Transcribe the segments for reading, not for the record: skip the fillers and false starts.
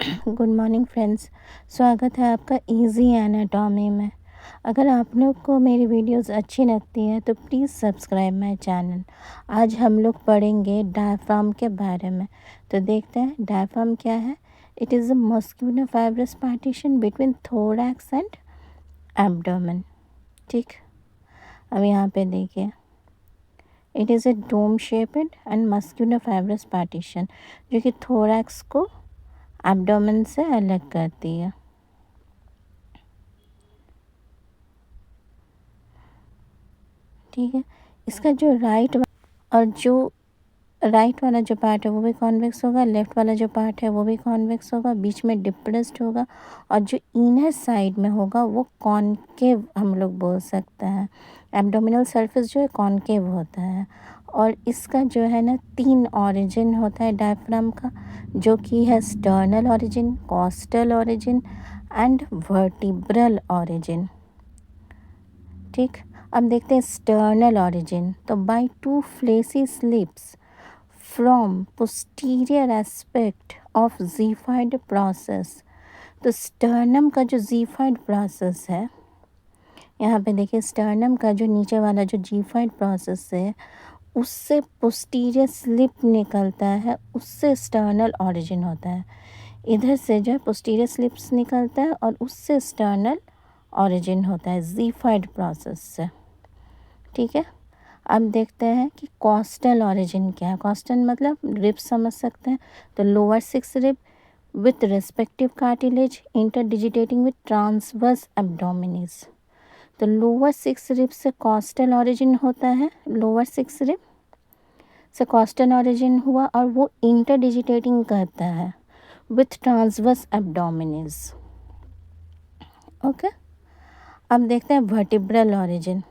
Good morning friends. स्वागत है आपका इजी एनाटॉमी में। अगर आप लोग को मेरी वीडियोस अच्छी लगती है तो प्लीज़ सब्सक्राइब माय चैनल। आज हम लोग पढ़ेंगे डायफ्राम के बारे में। तो देखते हैं डायफ्राम क्या है। It is a muscular fibrous partition between thorax and abdomen. ठीक, अब यहाँ पे देखिए, it is a dome shaped and muscular fibrous partition जो कि थोरैक्स को एब्डोमेन से अलग करती है। ठीक है, इसका जो राइट वाला जो पार्ट है वो भी कॉन्वेक्स होगा, लेफ्ट वाला जो पार्ट है वो भी कॉन्वेक्स होगा, बीच में डिप्रेस्ड होगा, और जो इनर साइड में होगा वो कॉनकेव हम लोग बोल सकते हैं। एब्डोमिनल सरफेस जो है कॉनकेव होता है। और इसका जो है ना 3 ऑरिजिन होता है डायफ्राम का, जो कि है sternal origin, costal origin and vertebral origin. ठीक, अब देखते हैं स्टर्नल ऑरिजिन। तो by 2 fleshy slips from posterior aspect of xiphoid process. तो स्टर्नम का जो ज़ीफाइड प्रोसेस है, यहाँ पे देखिए, स्टर्नम का जो नीचे वाला जो ज़ीफाइड प्रोसेस है उससे पोस्टीरियर स्लिप निकलता है, उससे स्टर्नल ऑरिजिन होता है। इधर से जो है पोस्टीरियर स्लिप्स निकलता है और उससे स्टर्नल ऑरिजिन होता है ज़ीफाइड प्रोसेस से। ठीक है, अब देखते हैं कि कॉस्टल ऑरिजिन क्या है। कॉस्टल मतलब रिब समझ सकते हैं। तो lower 6 rib with respective cartilage interdigitating with transverse abdominis. तो लोअर 6 रिब से कॉस्टल ऑरिजिन होता है, लोअर 6 रिब से कॉस्टल ऑरिजिन हुआ और वो इंटरडिजिटेटिंग करता है विथ ट्रांसवर्स एब्डोमिनिस। ओके, अब देखते हैं वर्टिब्रल ऑरिजिन।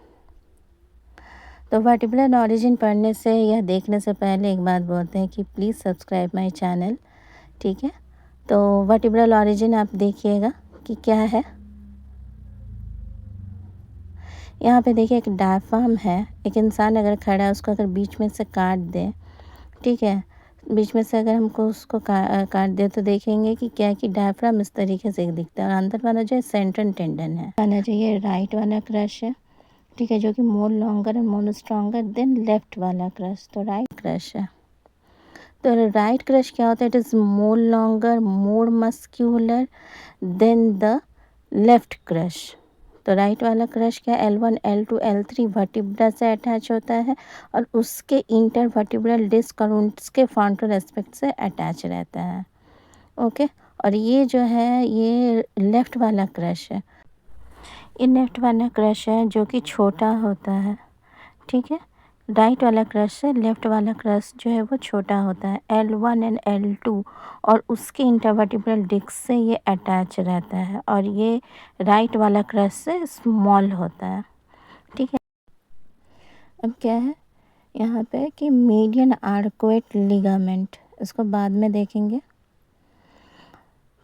तो वर्टिब्रल ऑरिजिन पढ़ने से या देखने से पहले एक बात बोलते हैं कि प्लीज़ सब्सक्राइब माय चैनल। ठीक है, तो वर्टिब्रल ऑरिजिन आप देखिएगा कि क्या है। यहाँ पे देखिए एक डायफ्राम है, एक इंसान अगर खड़ा है उसको अगर बीच में से काट दें, ठीक है, बीच में से अगर हमको उसको काट दे तो देखेंगे कि क्या है कि डायफ्राम इस तरीके से दिखता है और अंदर वाला जो है सेंट्रल टेंडन है। आना चाहिए राइट वाला क्रश है, ठीक है, जो कि more longer and more stronger than left वाला क्रश। तो राइट क्रश है। तो राइट क्रश क्या होता है? It is more longer, more muscular than the left crus. तो राइट वाला क्रश क्या, L1 L2 L3 वर्टिब्रा से अटैच होता है और उसके इंटर वर्टिब्रल डिस्क और उसके फ्रंटल एस्पेक्ट से अटैच रहता है। ओके, और ये जो है ये लेफ्ट वाला क्रश है। ये लेफ्ट वाला क्रश है जो कि छोटा होता है। ठीक है, राइट वाला क्रश से लेफ्ट वाला क्रश जो है वो छोटा होता है, L1 एंड L2, और उसके इंटरवर्टिब्रल डिस्क से ये अटैच रहता है, और ये राइट वाला क्रश से स्मॉल होता है। ठीक है, अब क्या है यहाँ पे कि मीडियन आर्कुएट लिगामेंट, इसको बाद में देखेंगे।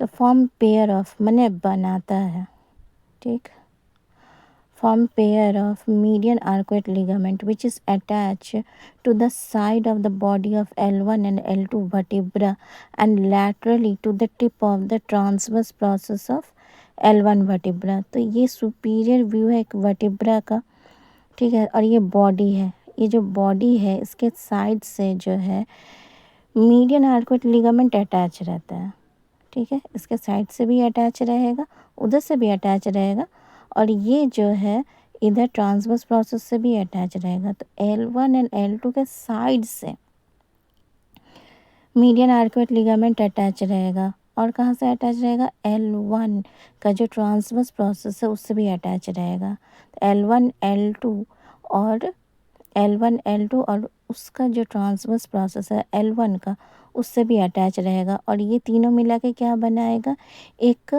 तो फॉर्म पेयर ऑफ माने बनाता है, ठीक, form pair of median arcuate ligament which is attached to the side of the body of L1 and L2 vertebra and laterally to the tip of the transverse process of L1 vertebra। तो ये superior view है एक vertebra का, ठीक है, और ये body है। ये जो बॉडी है इसके साइड से जो है मीडियन आर्कुएट लिगामेंट अटैच रहता है। ठीक है, इसके साइड से भी अटैच रहेगा, उधर से भी अटैच रहेगा, और ये जो है इधर ट्रांसवर्स प्रोसेस से भी अटैच रहेगा। तो L1 एंड L2 के साइड से मीडियन आर्कुएट लिगामेंट अटैच रहेगा, और कहाँ से अटैच रहेगा? L1 का जो ट्रांसवर्स प्रोसेस है उससे भी अटैच रहेगा। तो L1 L2 और उसका जो ट्रांसवर्स प्रोसेस है L1 का, उससे भी अटैच रहेगा, और ये तीनों मिला के क्या बनाएगा? एक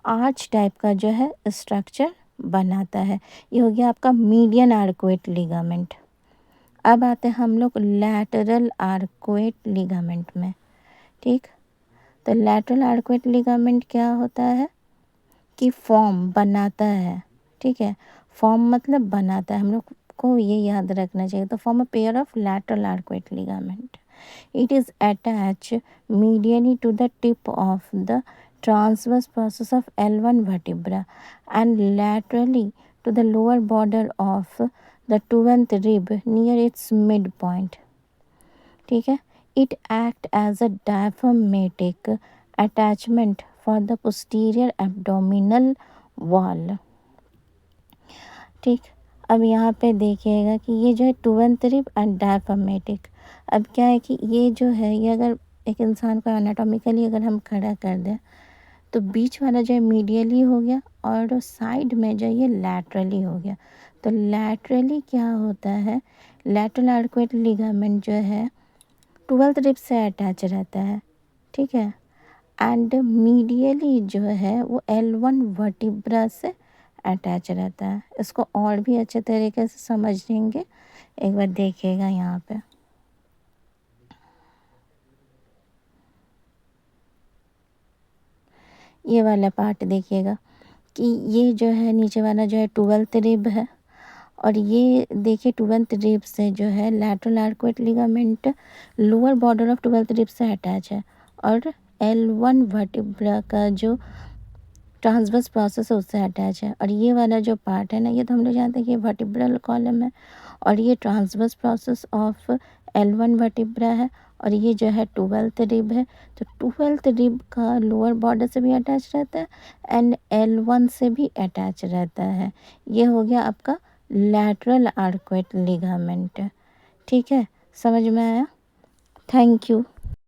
आर्च टाइप का जो है स्ट्रक्चर बनाता है। ये हो गया आपका मीडियन आर्कुएट लिगामेंट। अब आते हैं हम लोग लैटरल आर्कुएट लिगामेंट में। ठीक, तो लैटरल आर्कुएट लिगामेंट क्या होता है कि फॉर्म बनाता है। ठीक है, फॉर्म मतलब बनाता है, हम लोग को ये याद रखना चाहिए। तो form a pair of lateral arcuate ligament. It is attached medially to the tip of the transverse process of L1 vertebra and laterally to the lower border of the 12th rib near its midpoint. ठीक है. It acts as a diaphragmatic attachment for the posterior abdominal wall. ठीक. अब यहाँ पे देखिएगा कि ये जो है 12th rib एंड डायफ्रामेटिक. अब क्या है कि ये जो है ये अगर एक इंसान को एनाटॉमिकली अगर हम खड़ा कर दें तो बीच वाला जो है मीडियली हो गया और साइड में जो ये लैटरली हो गया. तो लैटरली क्या होता है, लैटरल आर्कुएट लिगामेंट जो है 12th रिब से अटैच रहता है. ठीक है. एंड मीडियली जो है वो L1 वर्टिब्रा से अटैच रहता है. इसको और भी अच्छे तरीके से समझेंगे, एक बार देखिएगा यहाँ पे. ये वाला पार्ट देखिएगा कि ये जो है नीचे वाला जो है 12th रिब है और ये देखिए 12th रिब से जो है lateral arcuate ligament lower border of 12th rib से अटैच है और L1 वर्टिब्रा का जो ट्रांसवर्स प्रोसेस है उससे अटैच है. और ये वाला जो पार्ट है ना, ये तो हम लोग जानते हैं कि ये वर्टिब्रल कॉलम है और ये transverse process of L1 vertebra है और ये जो है 12th रिब है. तो 12th रिब का लोअर बॉर्डर से भी अटैच रहता है एंड L1 से भी अटैच रहता है. ये हो गया आपका लैटरल आर्कुएट लिगामेंट. ठीक है, समझ में आया? Thank you.